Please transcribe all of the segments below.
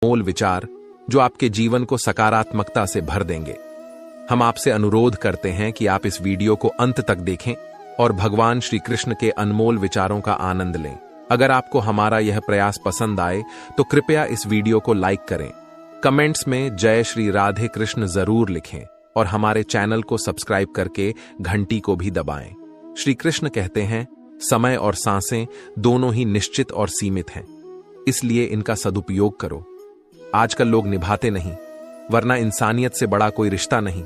अनमोल विचार जो आपके जीवन को सकारात्मकता से भर देंगे। हम आपसे अनुरोध करते हैं कि आप इस वीडियो को अंत तक देखें और भगवान श्री कृष्ण के अनमोल विचारों का आनंद लें। अगर आपको हमारा यह प्रयास पसंद आए तो कृपया इस वीडियो को लाइक करें, कमेंट्स में जय श्री राधे कृष्ण जरूर लिखें और हमारे चैनल को सब्सक्राइब करके घंटी को भी दबाएं। श्री कृष्ण कहते हैं, समय और सांसें दोनों ही निश्चित और सीमित हैं, इसलिए इनका सदुपयोग करो। आजकल लोग निभाते नहीं, वरना इंसानियत से बड़ा कोई रिश्ता नहीं।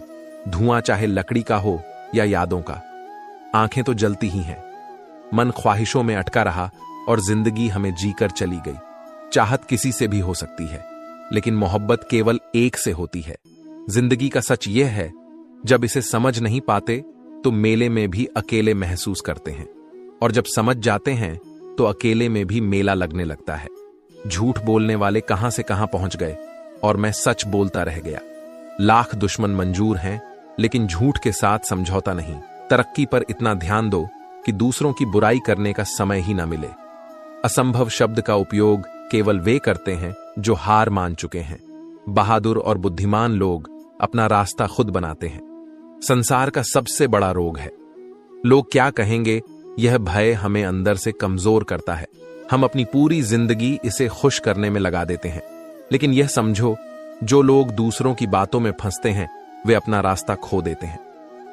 धुआं चाहे लकड़ी का हो या यादों का, आंखें तो जलती ही हैं। मन ख्वाहिशों में अटका रहा और जिंदगी हमें जीकर चली गई। चाहत किसी से भी हो सकती है, लेकिन मोहब्बत केवल एक से होती है। जिंदगी का सच यह है, जब इसे समझ नहीं पाते तो मेले में भी अकेले महसूस करते हैं, और जब समझ जाते हैं तो अकेले में भी मेला लगने लगता है। झूठ बोलने वाले कहां से कहां पहुंच गए और मैं सच बोलता रह गया। लाख दुश्मन मंजूर हैं, लेकिन झूठ के साथ समझौता नहीं। तरक्की पर इतना ध्यान दो कि दूसरों की बुराई करने का समय ही ना मिले। असंभव शब्द का उपयोग केवल वे करते हैं जो हार मान चुके हैं। बहादुर और बुद्धिमान लोग अपना रास्ता खुद बनाते हैं। संसार का सबसे बड़ा रोग है लोग क्या कहेंगे, यह भय हमें अंदर से कमजोर करता है। हम अपनी पूरी जिंदगी इसे खुश करने में लगा देते हैं, लेकिन यह समझो, जो लोग दूसरों की बातों में फंसते हैं वे अपना रास्ता खो देते हैं।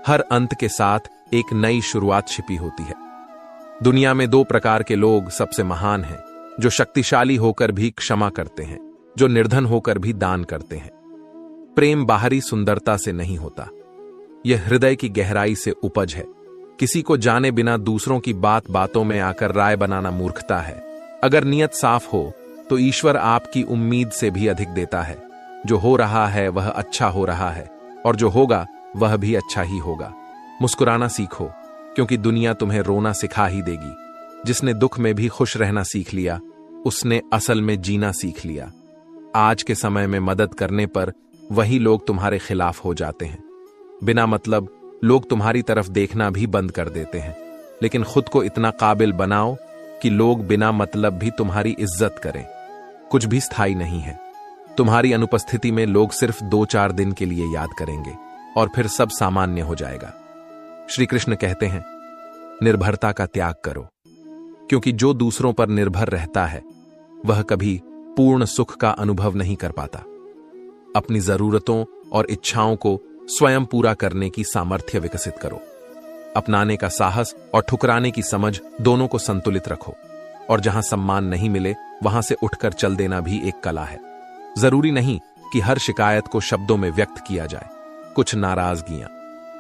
हर अंत के साथ एक नई शुरुआत छिपी होती है। दुनिया में दो प्रकार के लोग सबसे महान हैं, जो शक्तिशाली होकर भी क्षमा करते हैं, जो निर्धन होकर भी दान करते हैं। प्रेम बाहरी सुंदरता से नहीं होता, यह हृदय की गहराई से उपज है। किसी को जाने बिना दूसरों की बातों में आकर राय बनाना मूर्खता है। अगर नियत साफ हो तो ईश्वर आपकी उम्मीद से भी अधिक देता है। जो हो रहा है वह अच्छा हो रहा है, और जो होगा वह भी अच्छा ही होगा। मुस्कुराना सीखो, क्योंकि दुनिया तुम्हें रोना सिखा ही देगी। जिसने दुख में भी खुश रहना सीख लिया, उसने असल में जीना सीख लिया। आज के समय में मदद करने पर वही लोग तुम्हारे खिलाफ हो जाते हैं। बिना मतलब लोग तुम्हारी तरफ देखना भी बंद कर देते हैं, लेकिन खुद को इतना काबिल बनाओ कि लोग बिना मतलब भी तुम्हारी इज्जत करें। कुछ भी स्थायी नहीं है। तुम्हारी अनुपस्थिति में लोग सिर्फ 2-4 दिन के लिए याद करेंगे और फिर सब सामान्य हो जाएगा। श्री कृष्ण कहते हैं, निर्भरता का त्याग करो, क्योंकि जो दूसरों पर निर्भर रहता है वह कभी पूर्ण सुख का अनुभव नहीं कर पाता। अपनी जरूरतों और इच्छाओं को स्वयं पूरा करने की सामर्थ्य विकसित करो। अपनाने का साहस और ठुकराने की समझ दोनों को संतुलित रखो, और जहां सम्मान नहीं मिले वहां से उठकर चल देना भी एक कला है। जरूरी नहीं कि हर शिकायत को शब्दों में व्यक्त किया जाए। कुछ नाराजगियां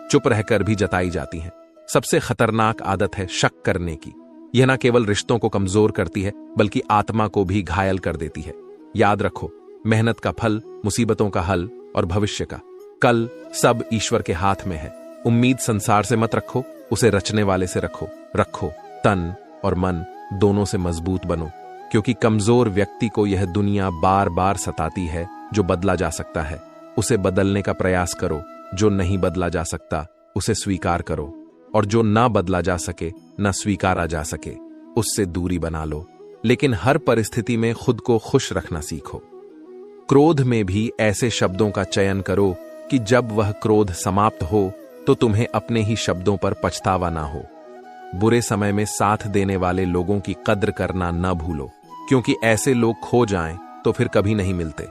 चुप रहकर भी जताई जाती हैं। सबसे खतरनाक आदत है शक करने की। यह न केवल रिश्तों को कमजोर करती है, बल्कि आत्मा को भी घायल कर देती है। याद रखो, मेहनत का फल, मुसीबतों का हल और भविष्य का कल सब ईश्वर के हाथ में है। उम्मीद संसार से मत रखो, उसे रचने वाले से रखो। तन और मन दोनों से मजबूत बनो, क्योंकि कमजोर व्यक्ति को यह दुनिया बार बार सताती है। जो बदला जा सकता है उसे बदलने का प्रयास करो, जो नहीं बदला जा सकता उसे स्वीकार करो, और जो ना बदला जा सके, ना स्वीकारा जा सके, उससे दूरी बना लो। लेकिन हर परिस्थिति में खुद को खुश रखना सीखो। क्रोध में भी ऐसे शब्दों का चयन करो कि जब वह क्रोध समाप्त हो तो तुम्हें अपने ही शब्दों पर पछतावा ना हो। बुरे समय में साथ देने वाले लोगों की कद्र करना न भूलो, क्योंकि ऐसे लोग खो जाएं तो फिर कभी नहीं मिलते।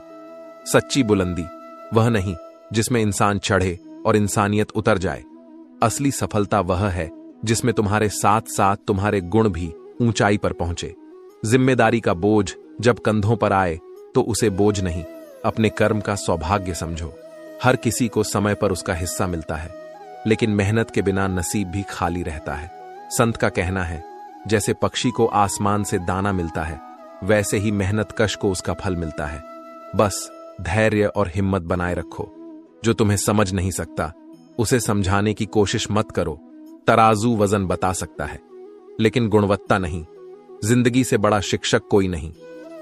सच्ची बुलंदी वह नहीं जिसमें इंसान चढ़े और इंसानियत उतर जाए। असली सफलता वह है जिसमें तुम्हारे साथ साथ तुम्हारे गुण भी ऊंचाई पर पहुंचे। जिम्मेदारी का बोझ जब कंधों पर आए तो उसे बोझ नहीं, अपने कर्म का सौभाग्य समझो। हर किसी को समय पर उसका हिस्सा मिलता है, लेकिन मेहनत के बिना नसीब भी खाली रहता है। संत का कहना है, जैसे पक्षी को आसमान से दाना मिलता है, वैसे ही मेहनतकश को उसका फल मिलता है। बस धैर्य और हिम्मत बनाए रखो। जो तुम्हें समझ नहीं सकता उसे समझाने की कोशिश मत करो। तराजू वजन बता सकता है, लेकिन गुणवत्ता नहीं। जिंदगी से बड़ा शिक्षक कोई नहीं।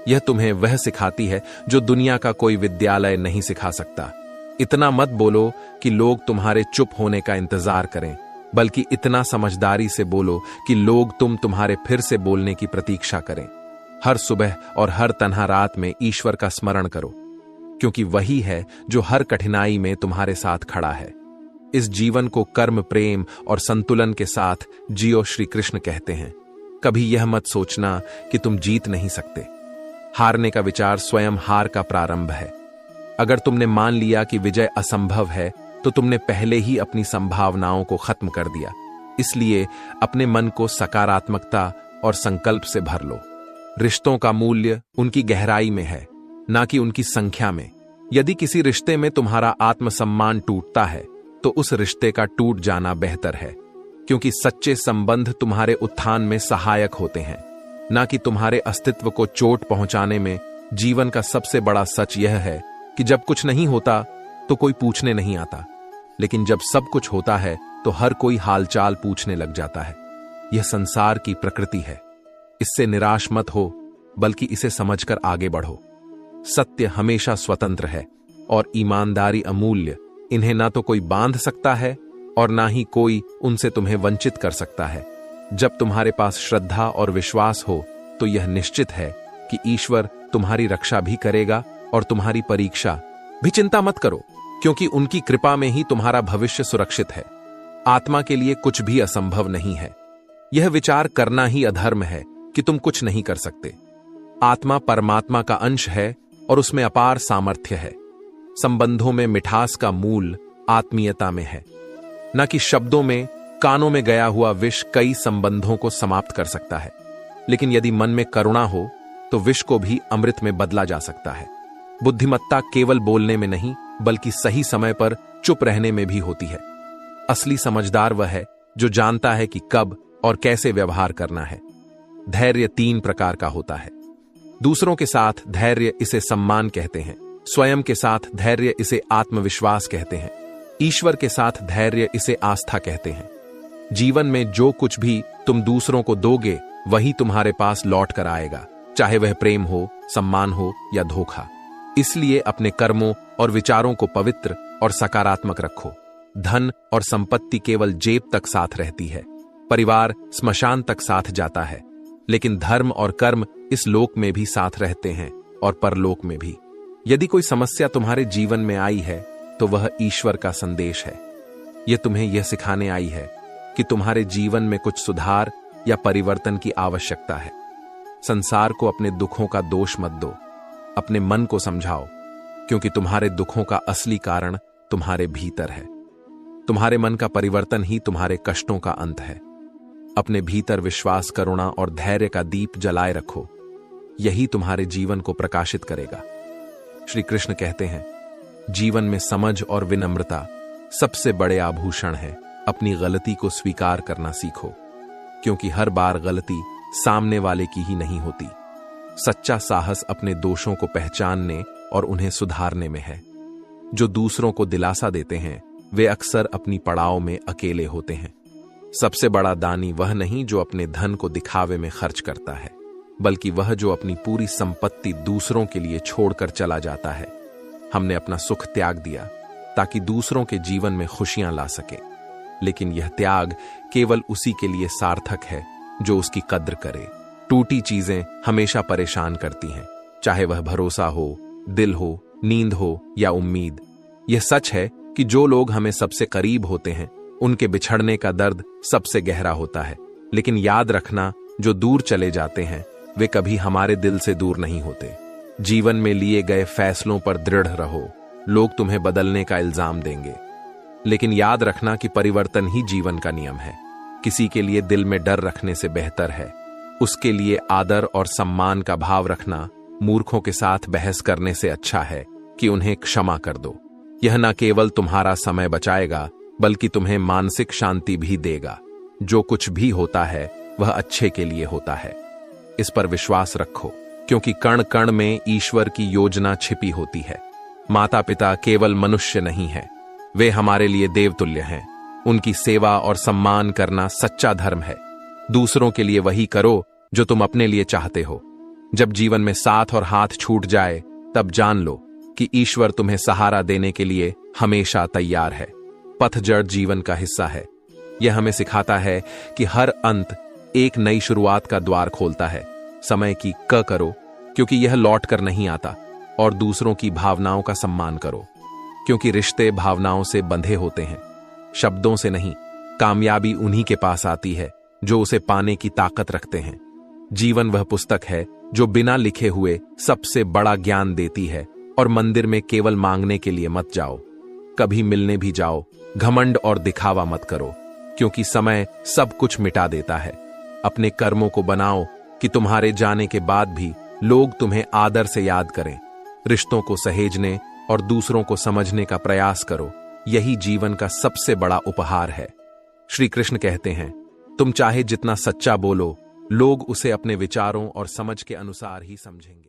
यह तुम्हें वह सिखाती है जो दुनिया का कोई विद्यालय नहीं सिखा सकता। इतना मत बोलो कि लोग तुम्हारे चुप होने का इंतजार करें, बल्कि इतना समझदारी से बोलो कि लोग तुम्हारे फिर से बोलने की प्रतीक्षा करें। हर सुबह और हर तन्हा रात में ईश्वर का स्मरण करो, क्योंकि वही है जो हर कठिनाई में तुम्हारे साथ खड़ा है। इस जीवन को कर्म, प्रेम और संतुलन के साथ जियो, श्री कृष्ण कहते हैं। कभी यह मत सोचना कि तुम जीत नहीं सकते। हारने का विचार स्वयं हार का प्रारंभ है। अगर तुमने मान लिया कि विजय असंभव है, तो तुमने पहले ही अपनी संभावनाओं को खत्म कर दिया। इसलिए अपने मन को सकारात्मकता और संकल्प से भर लो। रिश्तों का मूल्य उनकी गहराई में है, ना कि उनकी संख्या में। यदि किसी रिश्ते में तुम्हारा आत्मसम्मान टूटता है, तो उस रिश्ते का टूट जाना बेहतर है, क्योंकि सच्चे संबंध तुम्हारे उत्थान में सहायक होते हैं, ना कि तुम्हारे अस्तित्व को चोट पहुंचाने में। जीवन का सबसे बड़ा सच यह है कि जब कुछ नहीं होता तो कोई पूछने नहीं आता, लेकिन जब सब कुछ होता है तो हर कोई हालचाल पूछने लग जाता है। यह संसार की प्रकृति है। इससे निराश मत हो, बल्कि इसे समझकर आगे बढ़ो। सत्य हमेशा स्वतंत्र है और ईमानदारी अमूल्य। इन्हें ना तो कोई बांध सकता है और ना ही कोई उनसे तुम्हें वंचित कर सकता है। जब तुम्हारे पास श्रद्धा और विश्वास हो, तो यह निश्चित है कि ईश्वर तुम्हारी रक्षा भी करेगा और तुम्हारी परीक्षा भी। चिंता मत करो, क्योंकि उनकी कृपा में ही तुम्हारा भविष्य सुरक्षित है। आत्मा के लिए कुछ भी असंभव नहीं है। यह विचार करना ही अधर्म है कि तुम कुछ नहीं कर सकते। आत्मा परमात्मा का अंश है और उसमें अपार सामर्थ्य है। संबंधों में मिठास का मूल आत्मीयता में है, न कि शब्दों में। कानों में गया हुआ विष कई संबंधों को समाप्त कर सकता है, लेकिन यदि मन में करुणा हो तो विष को भी अमृत में बदला जा सकता है। बुद्धिमत्ता केवल बोलने में नहीं, बल्कि सही समय पर चुप रहने में भी होती है। असली समझदार वह है जो जानता है कि कब और कैसे व्यवहार करना है। धैर्य 3 प्रकार का होता है। दूसरों के साथ धैर्य इसे सम्मान कहते हैं। स्वयं के साथ धैर्य इसे आत्मविश्वास कहते हैं। ईश्वर के साथ धैर्य इसे आस्था कहते हैं। जीवन में जो कुछ भी तुम दूसरों को दोगे, वही तुम्हारे पास लौट कर आएगा, चाहे वह प्रेम हो, सम्मान हो या धोखा। इसलिए अपने कर्मों और विचारों को पवित्र और सकारात्मक रखो। धन और संपत्ति केवल जेब तक साथ रहती है, परिवार स्मशान तक साथ जाता है, लेकिन धर्म और कर्म इस लोक में भी साथ रहते हैं और परलोक में भी। यदि कोई समस्या तुम्हारे जीवन में आई है, तो वह ईश्वर का संदेश है। यह तुम्हें यह सिखाने आई है कि तुम्हारे जीवन में कुछ सुधार या परिवर्तन की आवश्यकता है। संसार को अपने दुखों का दोष मत दो, अपने मन को समझाओ, क्योंकि तुम्हारे दुखों का असली कारण तुम्हारे भीतर है। तुम्हारे मन का परिवर्तन ही तुम्हारे कष्टों का अंत है। अपने भीतर विश्वास, करुणा और धैर्य का दीप जलाए रखो। यही तुम्हारे जीवन को प्रकाशित करेगा। श्री कृष्ण कहते हैं, जीवन में समझ और विनम्रता सबसे बड़े आभूषण है। अपनी गलती को स्वीकार करना सीखो, क्योंकि हर बार गलती सामने वाले की ही नहीं होती। सच्चा साहस अपने दोषों को पहचानने और उन्हें सुधारने में है। जो दूसरों को दिलासा देते हैं, वे अक्सर अपनी पड़ाव में अकेले होते हैं। सबसे बड़ा दानी वह नहीं जो अपने धन को दिखावे में खर्च करता है, बल्कि वह जो अपनी पूरी संपत्ति दूसरों के लिए छोड़कर चला जाता है। हमने अपना सुख त्याग दिया ताकि दूसरों के जीवन में खुशियां ला सके, लेकिन यह त्याग केवल उसी के लिए सार्थक है जो उसकी कद्र करे। टूटी चीजें हमेशा परेशान करती हैं, चाहे वह भरोसा हो, दिल हो, नींद हो या उम्मीद। यह सच है कि जो लोग हमें सबसे करीब होते हैं, उनके बिछड़ने का दर्द सबसे गहरा होता है। लेकिन याद रखना, जो दूर चले जाते हैं, वे कभी हमारे दिल से दूर नहीं होते। जीवन में लिए गए फैसलों पर दृढ़ रहो। लोग तुम्हें बदलने का इल्जाम देंगे, लेकिन याद रखना कि परिवर्तन ही जीवन का नियम है। किसी के लिए दिल में डर रखने से बेहतर है उसके लिए आदर और सम्मान का भाव रखना। मूर्खों के साथ बहस करने से अच्छा है कि उन्हें क्षमा कर दो। यह न केवल तुम्हारा समय बचाएगा, बल्कि तुम्हें मानसिक शांति भी देगा। जो कुछ भी होता है वह अच्छे के लिए होता है, इस पर विश्वास रखो, क्योंकि कण कण में ईश्वर की योजना छिपी होती है। माता पिता केवल मनुष्य नहीं है, वे हमारे लिए देवतुल्य हैं। उनकी सेवा और सम्मान करना सच्चा धर्म है। दूसरों के लिए वही करो जो तुम अपने लिए चाहते हो। जब जीवन में साथ और हाथ छूट जाए, तब जान लो कि ईश्वर तुम्हें सहारा देने के लिए हमेशा तैयार है। पतझड़ जीवन का हिस्सा है। यह हमें सिखाता है कि हर अंत एक नई शुरुआत का द्वार खोलता है। समय की क करो, क्योंकि यह लौट कर नहीं आता, और दूसरों की भावनाओं का सम्मान करो, क्योंकि रिश्ते भावनाओं से बंधे होते हैं, शब्दों से नहीं। कामयाबी उन्हीं के पास आती है जो उसे पाने की ताकत रखते हैं। जीवन वह पुस्तक है जो बिना लिखे हुए सबसे बड़ा ज्ञान देती है, और मंदिर में केवल मांगने के लिए मत जाओ, कभी मिलने भी जाओ। घमंड और दिखावा मत करो, क्योंकि समय सब कुछ मिटा देता है। अपने कर्मों को बनाओ कि तुम्हारे जाने के बाद भी लोग तुम्हें आदर से याद करें। रिश्तों को सहेजने और दूसरों को समझने का प्रयास करो, यही जीवन का सबसे बड़ा उपहार है। श्री कृष्ण कहते हैं, तुम चाहे जितना सच्चा बोलो, लोग उसे अपने विचारों और समझ के अनुसार ही समझेंगे।